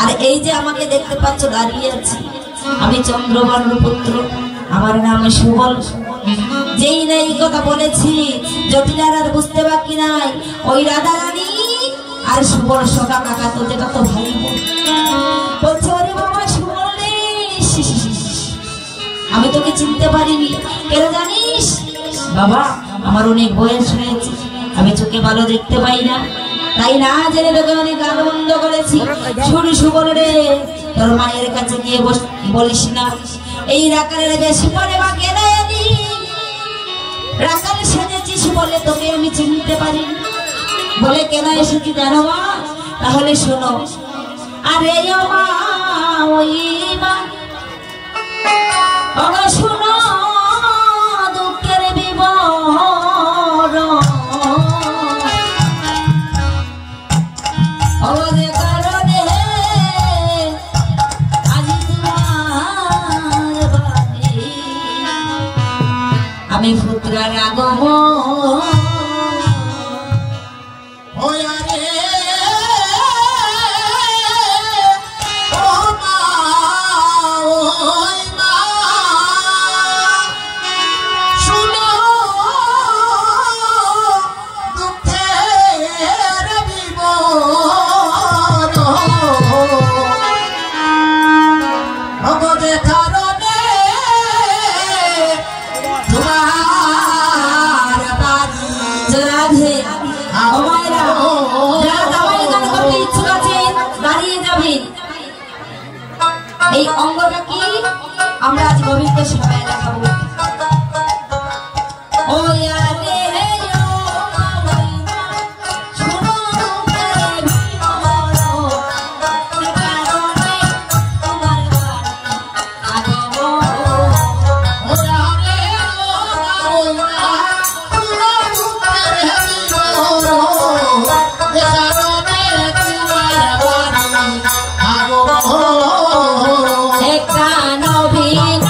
আর এই যে আমাকে দেখতে পাচ্ছ দাঁড়িয়ে আছি, আমি চন্দ্রবর্ণ পুত্র, আমার নাম সুবল। যেই না এই কথা বলেছি, জটিলার আর বুঝতে বাকি নাই। ওই রাধা রানী আর সুবল সকা কাকা তো যেটা তো ভাই বলছে, ওরে বাবা সুবল রে, আমি তোকে চিনতে পারিনি। কেন জানিস বাবা? আমার অনেক বয়স হয়েছে, আমি চোখে ভালো দেখতে পাই না, তাই না জেনে তোকে অনেক আনন্দ করেছি। শুরু সুবল রে, তোর মায়ের কাছে গিয়ে বলিস না এই রাকালের বেশি পরে বা কেন রাকাল সেজেছিস বলে তোকে আমি চিনতে পারি বলে কেন এসেছি জানো মা? তাহলে শোনো। আরে ও মা, ওই মা, ওগো শোনো দুঃখের বিবরণ, ওদের কারণে আজ তোমার বাড়ি আমি পুত্রার আগমন। এই অঙ্গটা কি আমরা আজ গোবিন্দ সবাই দেখাবো। ও ইয়ারে একটা নবীন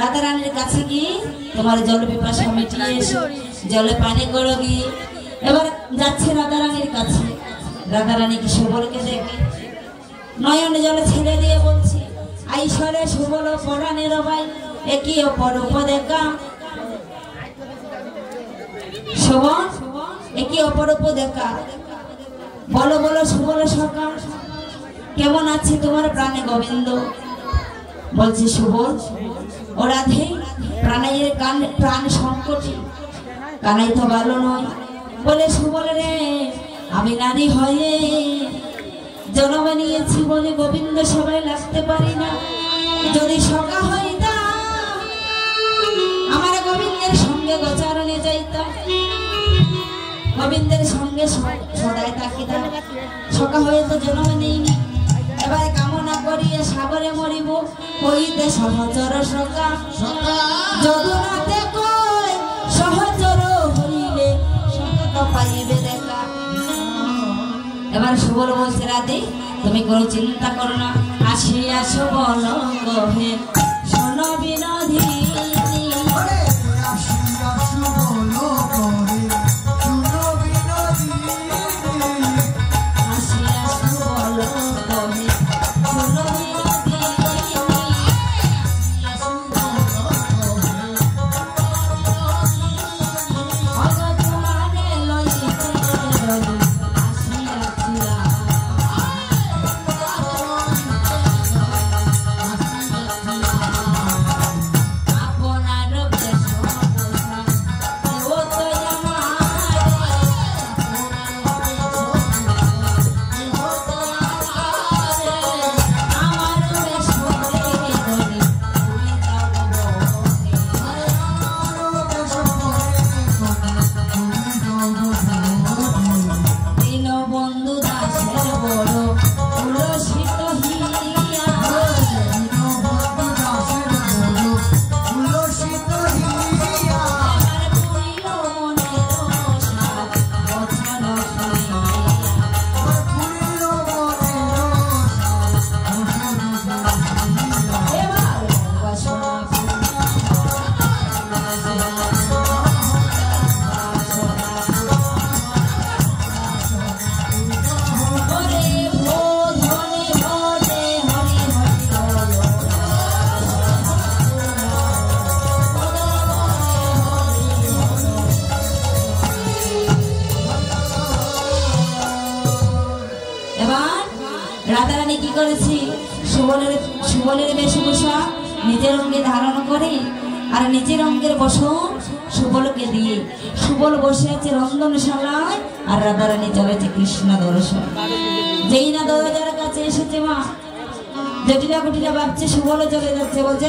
রাধা রানীর কাছে গিয়ে তোমার জল পিপাসা মিটিয়ে এসে জলে পানি করো গিয়ে। এবার যাচ্ছে রাধা রানীর কাছে, রাধা রানী কি সুবলকে দেখে নয়ন জলে ছেড়ে দিয়ে বলছি, আইসরে সুবল পরাণের ভাই একই অপরূপ দেখা। শোভন একই অপরূপ দেখা, বলো বলো সুবল সখা কেমন আছে তোমার প্রাণে গোবিন্দ? বলছে সুবল, ও রাধে প্রাণের প্রাণ সংকটে কানাই তো ভালো নয়। বলে সুবল রে আমি নারী হয়ে জন্ম নিয়েছি বলে গোবিন্দ সবাই লাগতে পারি না। যদি সখা হইতাম আমার গোবিন্দের সঙ্গে গোচারণে যাইতাম, গোবিন্দের সঙ্গে সদাই থাকিতাম। সখা হয়ে তো জন্ম নেইনি, এবার কামনা করিয়ে সাগরে মরিব হইতে সহচর সখা। যদুনাথে কয় সহচর হইলে সখা তো পাইবে দেখা। এবার সুবল বলছে, রাধে তুমি কোনো চিন্তা করো না, আসি আসো বলো কহে শোনো বিনোদিনী। রাধা রানী কি করেছি, সুবলের বেশভূষা নিজের অঙ্গে ধারণ করে আর নিজের অঙ্গের বসন সুবলকে দিয়ে সুবল বসে আছে রন্ধনশালায় আর রাধা রানী চলেছে কৃষ্ণ দর্শন। যেই না দরজার কাছে এসেছে মা জটিলা কুটিলা ভাবছে সুবল চলে যাচ্ছে, বলছে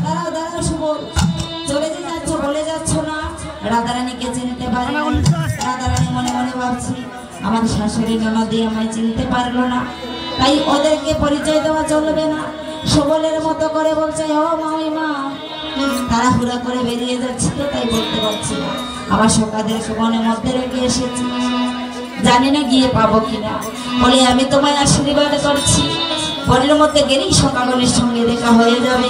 দাঁড়াও দাঁড়াও সুবল চলে যে যাচ্ছ বলে যাচ্ছ না। রাধা রানীকে চিনতে পারে না। রাধা রানী মনে মনে ভাবছি আমার শাশুড়ি ননদি আমায় চিনতে পারলো না, তাই ওদেরকে পরিচয় দেওয়া চলবে না। সুবলের মতো করে বলছে, ও মামিমা তাড়াহুড়া করে বেরিয়ে যাচ্ছি তো তাই বলতে পারছি না। আমার সকাদের সুবনের মধ্যে রেখে এসেছি, জানি না গিয়ে পাবো কিনা। বলে আমি তোমায় আশীর্বাদ করছি, বনের মধ্যে গেলেই সকাগণের সঙ্গে দেখা হয়ে যাবে।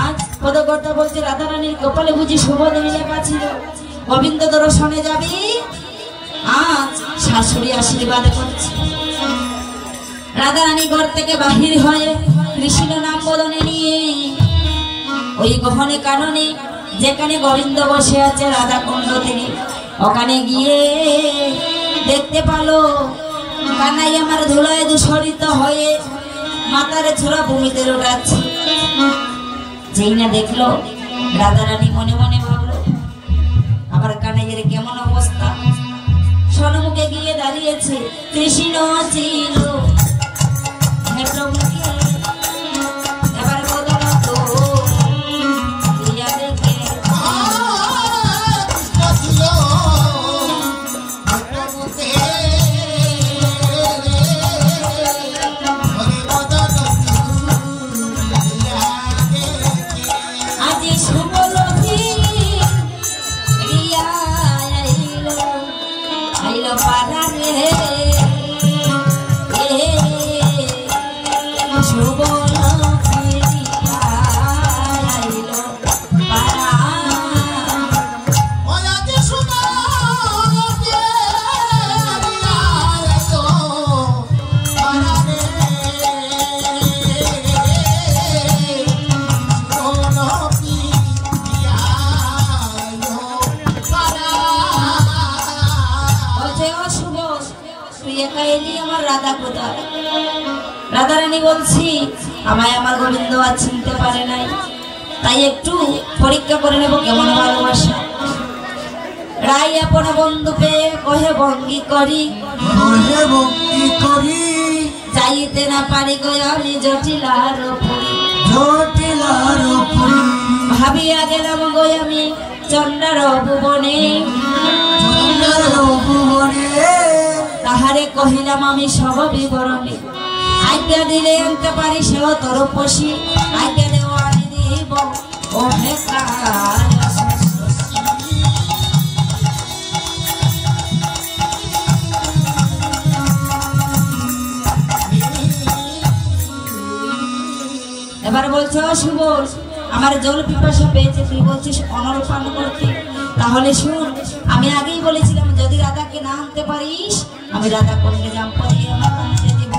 আজ পদকর্তা বলছে রাধা রানীর কপালে বুঝি শুভ দিনে লেখা ছিল গোবিন্দ দর্শনে যাবি। আজ শাশুড়ি আশীর্বাদ করছে। রাধা রানী ঘর থেকে বাহির হয়ে কৃষ্ণ নাম বদনে নিয়ে ওই গহনে কাননে যেখানে গোবিন্দ বসে আছে রাধা কুণ্ড তিনি ওখানে গিয়ে দেখতে পালো কানাই আমার ধুলায় দূষরিত হয়ে মাথারে ছোড়া ভূমিতে রোটাচ্ছে। যেই না দেখলো রাধা রানী মনে মনে ভাবলো আমার কানাইয়ের কেমন অবস্থা। সন্মুখে গিয়ে দাঁড়িয়েছে কৃষ্ণ ছিল এবার বদলত দেখে আজি সুবলতি রিয়া আইলো পাড়া রে একা এলি, আমার রাধা কোথায়? রাধারানী বলছি আমায় আমার গোবিন্দ আর চিনতে পারে নাই, তাই একটু পরীক্ষা করে নেব কেমন ভালোবাসা। রাই আপন বন্ধু পেয়ে কহে ভঙ্গি করি, যাইতে না পারি গো আমি জটিলার পুরী। ভাবিয়া গেলাম গো আমি চন্ডার ভুবনে, তাহারে কহিলাম আমি সব বিবরণী। আজ্ঞা দিলে আনতে পারি সেও তোর পশি, আজ্ঞা দেওয়া আনি দিব ও বেকার। এবার বলছে ও শুভ, আমার জল পিপাসা পেয়েছে, তুই বলছিস অনল পান করতে, তাহলে শুন আমি আগেই বলেছিলাম যদি রাধাকে না আনতে পারিস আমি রাধা কোনকে জাম্পদে আমার আনতে দেব।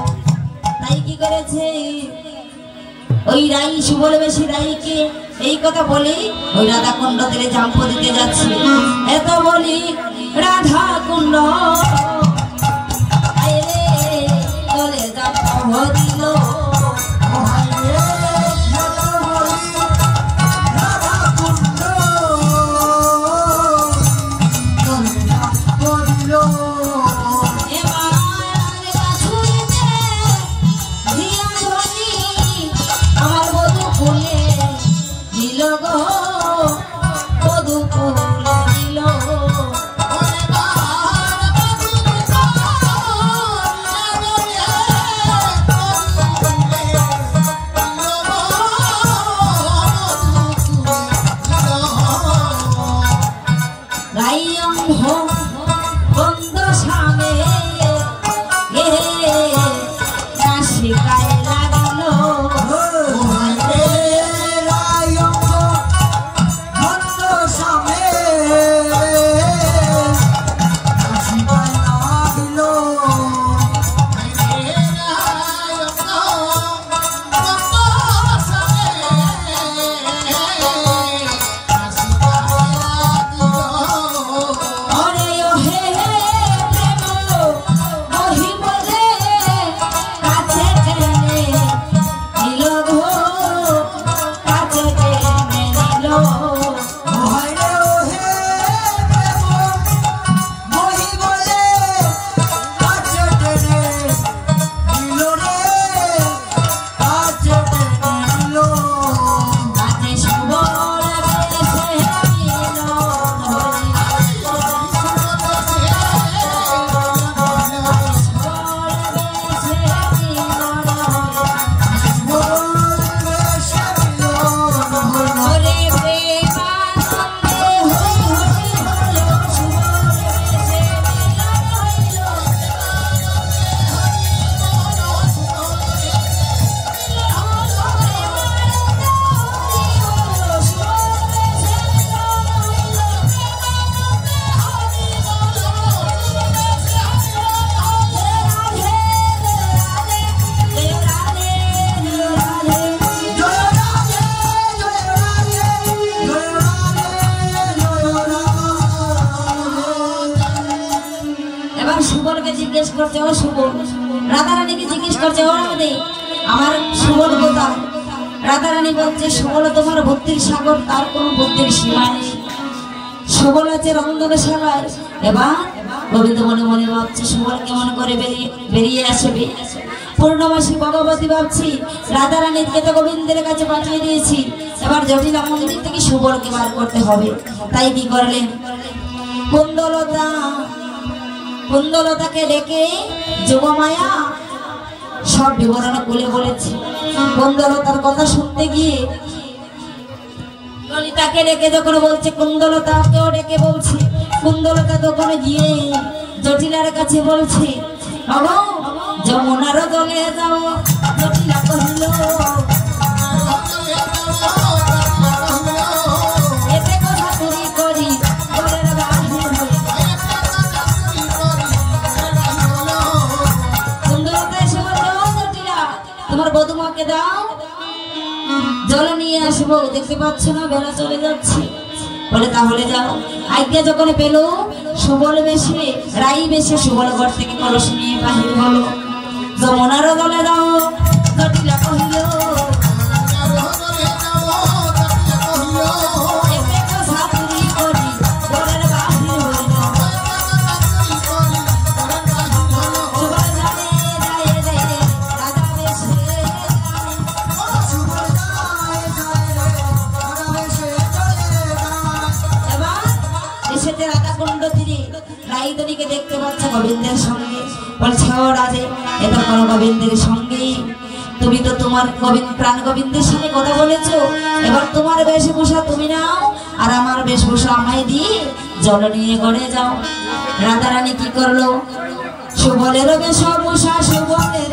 তাই কি করেছে ওই রাই সুবল বেশি রাইকে এই কথা বলি ওই রাধা কুণ্ড থেকে জাম্প দিতে যাচ্ছে। এত বলি রাধা কুণ্ড আইরে চলে জাম্প দিল, জিজ্ঞেস করছে ও শুভ, রাধারানীকে জিজ্ঞেস করছে ও রাধে আমার সুবল কোথায়? রাধারানী বলছে সুবল তোমার বুদ্ধির সাগর, তার কোনো বুদ্ধির সীমা নেই, সুবল আছে রঙ্গশালায়। এবার গোবিন্দ মনে মনে ভাবছে সুবল কেমন করে বেরিয়ে আসবে। পূর্ণমাসী ভগবতী ভাবছি রাধারানীকে তো গোবিন্দের কাছে পাঠিয়ে দিয়েছি, এবার জটিলা মন্দির থেকে সুবলকে বার করতে হবে। তাই কি করলেন কুন্দলতাকে ডেকে যোগমায়া সব বিবরণ খুলে বলেছে। কুন্দলতার কথা শুনতে গিয়ে ললিতাকে ডেকে যখন বলছে কুন্দলতাকেও ডেকে বলছে, কুন্দলতা তখন গিয়ে জটিলার কাছে বলছে বাবা যমুনার জলে যাও। জটিলা কহিল এতে কথা চুরি করি জলের বাঁধি হই। কুন্দলতা এসে বলল জটিলা তোমার বধূমাকে দাও জল নিয়ে আসবো, দেখতে পাচ্ছ না বেলা চলে যাচ্ছে। বলে তাহলে যাও। আজ্ঞা যখন পেল, সুবল বেশে রাই বেশে সুবল ঘর থেকে কলস নিয়ে বাহির হলো। যমুনার দলে দাও জটিলা কহিল, দেখতে পাচ্ছে গোবিন্দের সঙ্গে। বলছে ও রাজে, এটা কোনো গোবিন্দের সঙ্গে? তুমি তো তোমার প্রাণ গোবিন্দের সাথে কথা বলেছো, এবার তোমার বেশভূষা তুমি নাও আর আমার বেশভূষা আমায় দিয়ে জল নিয়ে গড়ে যাও। রাধারানী কি করলো? সুবলের বেশভূষা সুবলের